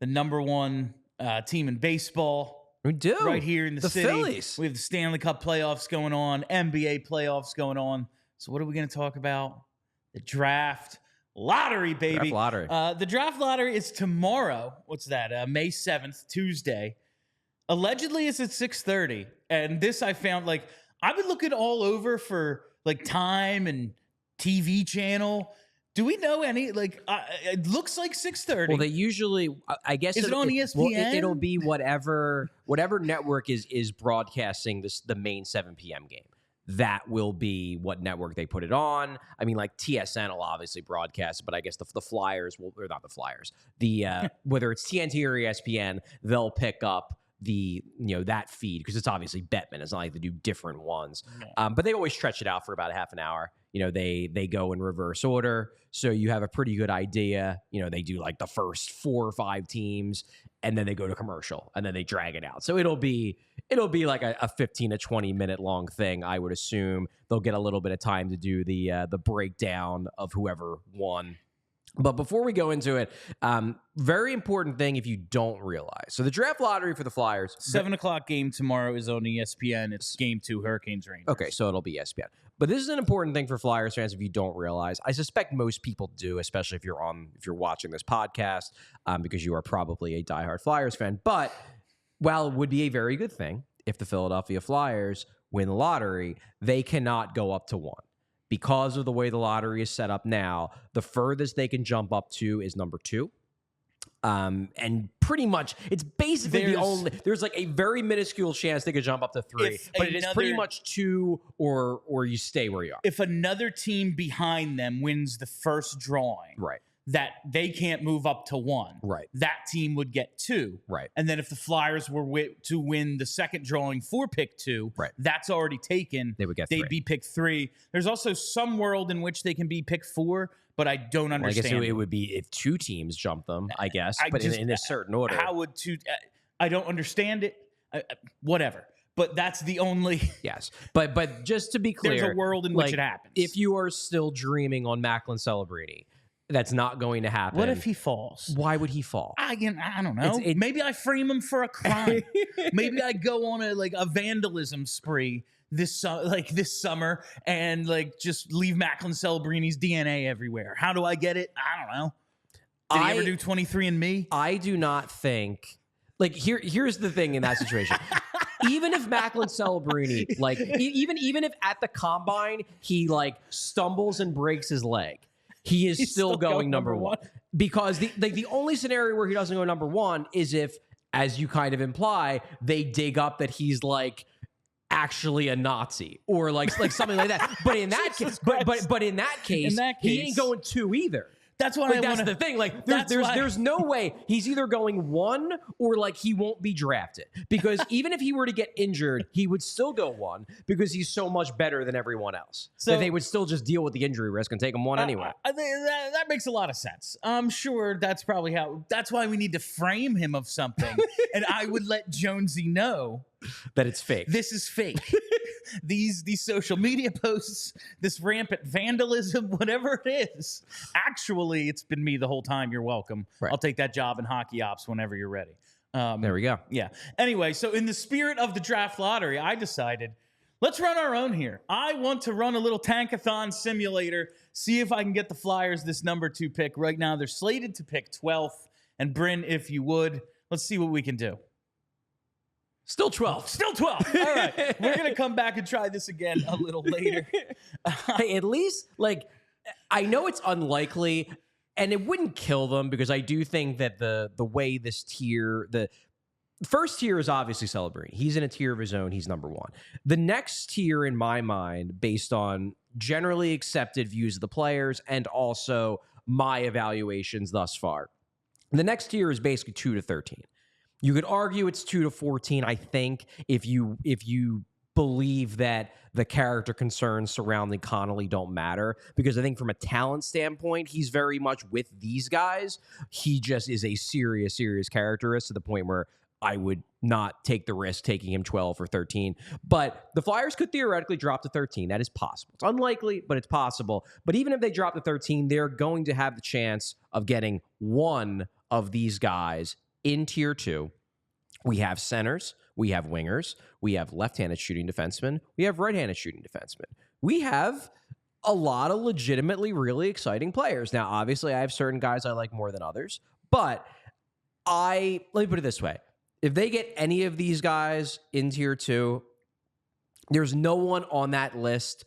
the number one team in baseball. We do. Right here in the city. Phillies. We have the Stanley Cup playoffs going on, NBA playoffs going on. So what are we going to talk about? The draft lottery, baby. Draft lottery. The draft lottery is tomorrow. What's that? May 7th, Tuesday. Allegedly, it's at 6:30. And this I found, like, I've been looking all over for, like, time and TV channel. Do we know any, like, it looks like 6:30. Well, they usually, I guess. Is it on ESPN? Well, it'll be whatever network is broadcasting the main 7 p.m. game. That will be what network they put it on. I mean, like TSN will obviously broadcast, but I guess the Flyers will, or not the Flyers, whether it's TNT or ESPN, they'll pick up that feed because it's obviously Bettman. It's not like they do different ones, but they always stretch it out for about a half an hour. They go in reverse order, so you have a pretty good idea. They do like the first 4 or 5 teams, and then they go to commercial, and then they drag it out. So it'll be like a 15 to 20 minute long thing. I would assume they'll get a little bit of time to do the breakdown of whoever won. But before we go into it, very important thing if you don't realize. So the draft lottery for the Flyers. 7 o'clock game tomorrow is on ESPN. It's game 2, Hurricanes Rangers. Okay, so it'll be ESPN. But this is an important thing for Flyers fans if you don't realize. I suspect most people do, especially if you're watching this podcast, because you are probably a diehard Flyers fan. But while it would be a very good thing if the Philadelphia Flyers win the lottery, they cannot go up to 1. Because of the way the lottery is set up now, the furthest they can jump up to is number 2. And pretty much, it's basically there's like a very minuscule chance they could jump up to 3, but it is pretty much 2 or you stay where you are. If another team behind them wins the first drawing, right, that they can't move up to 1, right, that team would get 2, right, and then if the Flyers were to win the second drawing for pick 2, right, that's already taken. They'd be pick 3. There's also some world in which they can be pick 4, but I don't understand. I guess it would be if 2 teams jump them, I guess, but in a certain order. How would 2? I don't understand it. Whatever. But that's the only. Yes, but just to be clear, there's a world in which it happens. If you are still dreaming on Macklin Celebrini, that's not going to happen. What if he falls? Why would he fall? I don't know. Maybe I frame him for a crime. Maybe I go on a vandalism spree this summer and just leave Macklin Celebrini's DNA everywhere. How do I get it? I don't know. Did he ever do 23andMe? I do not think. Here's the thing in that situation. Even if Macklin Celebrini, even if at the combine he stumbles and breaks his leg, he's still going number 1. Because the only scenario where he doesn't go number 1 is if, as you kind of imply, they dig up that he's actually a Nazi or something like that. But in that case, but in that case, he ain't going 2 either. That's why that's the thing. There's no way he's either going 1 or he won't be drafted. Because even if he were to get injured, he would still go 1 because he's so much better than everyone else. So that they would still just deal with the injury risk and take him 1 anyway. I think that makes a lot of sense. I'm sure that's probably that's why we need to frame him of something. And I would let Jonesy know that it's fake. This is fake. These social media posts, this rampant vandalism, whatever it is. Actually, it's been me the whole time. You're welcome. Right. I'll take that job in hockey ops whenever you're ready. There we go. Yeah. Anyway, so in the spirit of the draft lottery, I decided, let's run our own here. I want to run a little tankathon simulator, see if I can get the Flyers this number 2 pick. Right now, they're slated to pick 12th. And Bryn, if you would, let's see what we can do. Still 12. Still 12. All right. We're going to come back and try this again a little later. Hey, at least, I know it's unlikely, and it wouldn't kill them because I do think that the way this tier, the first tier is obviously Celebrini. He's in a tier of his own. He's number 1. The next tier, in my mind, based on generally accepted views of the players and also my evaluations thus far, the next tier is basically 2 to 13. You could argue it's 2 to 14, I think, if you believe that the character concerns surrounding Connolly don't matter. Because I think from a talent standpoint, he's very much with these guys. He just is a serious characterist to the point where I would not take the risk taking him 12 or 13. But the Flyers could theoretically drop to 13. That is possible. It's unlikely, but it's possible. But even if they drop to 13, they're going to have the chance of getting one of these guys in tier 2, we have centers, we have wingers, we have left-handed shooting defensemen, we have right-handed shooting defensemen. We have a lot of legitimately really exciting players. Now, obviously, I have certain guys I like more than others, but let me put it this way. If they get any of these guys in tier 2, there's no one on that list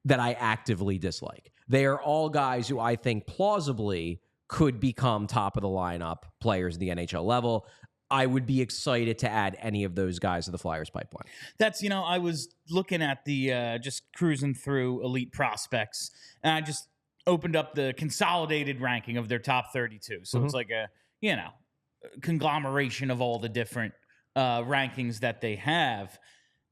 that I actively dislike. They are all guys who I think plausibly could become top of the lineup players in the NHL level. I would be excited to add any of those guys to the Flyers pipeline. That's, I was looking at the, just cruising through elite prospects, and I just opened up the consolidated ranking of their top 32. So it's like a, conglomeration of all the different rankings that they have.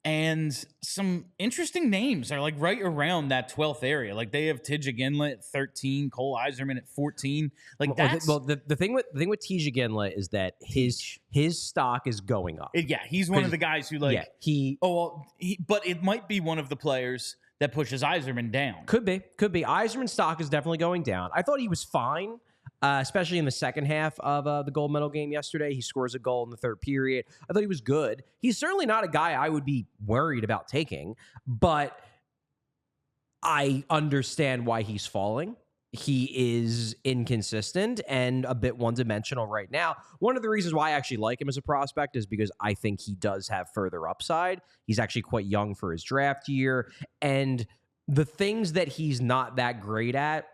And some interesting names are like right around that 12th area. Like they have Tij Ginla at 13, Cole Eiserman at 14. Like that's the thing with Tij Ginla is that his stock is going up. Yeah, he's one of the guys who but it might be one of the players that pushes Eiserman down. Could be. Eiserman's stock is definitely going down. I thought he was fine. Especially in the second half of the gold medal game yesterday. He scores a goal in the third period. I thought he was good. He's certainly not a guy I would be worried about taking, but I understand why he's falling. He is inconsistent and a bit one-dimensional right now. One of the reasons why I actually like him as a prospect is because I think he does have further upside. He's actually quite young for his draft year, and the things that he's not that great at,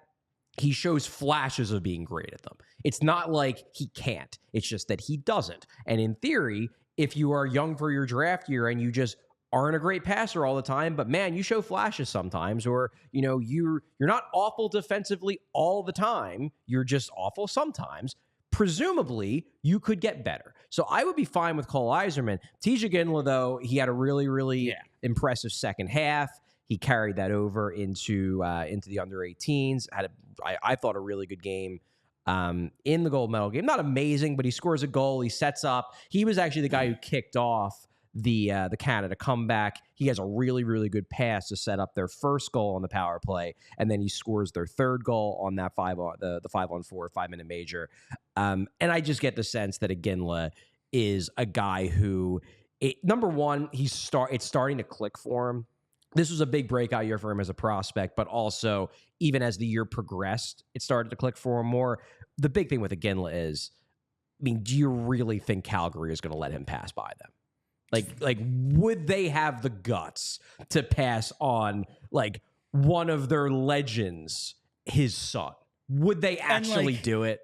he shows flashes of being great at them. It's not like he can't. It's just that he doesn't. And in theory, if you are young for your draft year and you just aren't a great passer all the time, but man, you show flashes sometimes, or you're not awful defensively all the time. You're just awful sometimes. Presumably, you could get better. So I would be fine with Cole Eiserman. Tij Ginla, though, he had a really, really impressive second half. He carried that over into the under 18s. I thought a really good game in the gold medal game. Not amazing, but he scores a goal. He sets up. He was actually the guy who kicked off the Canada comeback. He has a really, really good pass to set up their first goal on the power play, and then he scores their third goal on that 5-on-4 5-minute major. And I just get the sense that Ginla is a guy who, number one, it's starting to click for him. This was a big breakout year for him as a prospect, but also even as the year progressed, it started to click for him more. The big thing with Ginla is, do you really think Calgary is going to let him pass by them? Like, would they have the guts to pass on like one of their legends, his son? Would they actually do it?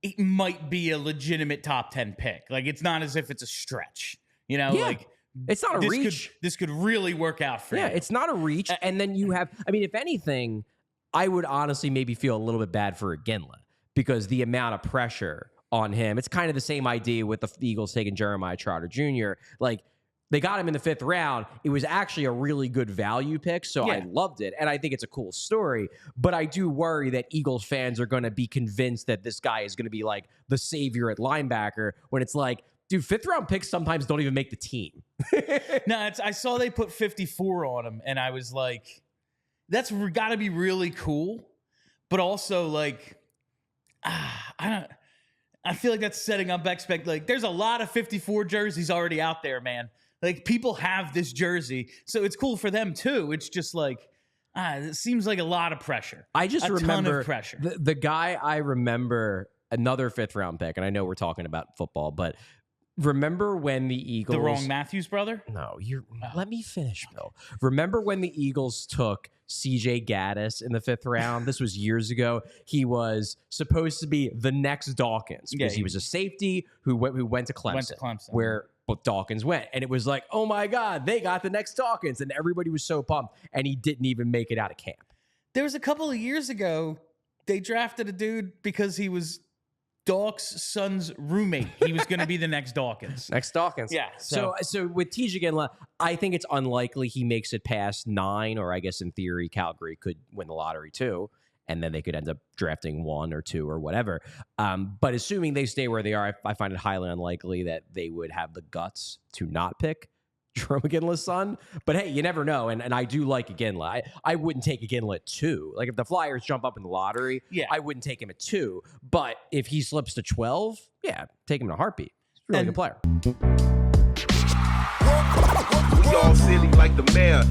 It might be a legitimate top 10 pick. Like, it's not as if it's a stretch, It's not a reach. This could really work out for you. Yeah, it's not a reach. And then you have, if anything, I would honestly maybe feel a little bit bad for Ginla because the amount of pressure on him, it's kind of the same idea with the Eagles taking Jeremiah Trotter Jr. Like, they got him in the 5th round. It was actually a really good value pick, so I loved it. And I think it's a cool story. But I do worry that Eagles fans are going to be convinced that this guy is going to be like the savior at linebacker when it's like, dude, 5th round picks sometimes don't even make the team. No, I saw they put 54 on him, and I was like, that's got to be really cool. But also, like, I feel like that's setting up like, there's a lot of 54 jerseys already out there, man. Like, people have this jersey, so it's cool for them too. It's just like, it seems like a lot of pressure. I just remember ton of pressure. The guy I remember, another 5th round pick, and I know we're talking about football, but remember when the Eagles... The wrong Matthews brother? No, let me finish, Bill. Remember when the Eagles took CJ Gaddis in the 5th round? This was years ago. He was supposed to be the next Dawkins because he was a safety who went to Clemson. Where Dawkins went. And it was like, oh my God, they got the next Dawkins. And everybody was so pumped. And he didn't even make it out of camp. There was a couple of years ago, they drafted a dude because he was Dawk's son's roommate. He was going to be the next Dawkins. Next Dawkins. Yeah. So with Tij Ginla, I think it's unlikely he makes it past 9, or I guess in theory, Calgary could win the lottery too. And then they could end up drafting 1 or 2 or whatever. But assuming they stay where they are, I find it highly unlikely that they would have the guts to not pick Jerome Iginla's son. But hey, you never know. And I do like Iginla. I wouldn't take Iginla at 2. Like if the Flyers jump up in the lottery, I wouldn't take him at 2. But if he slips to 12, yeah, take him in a heartbeat. He's a really good player. We all silly like the mayor.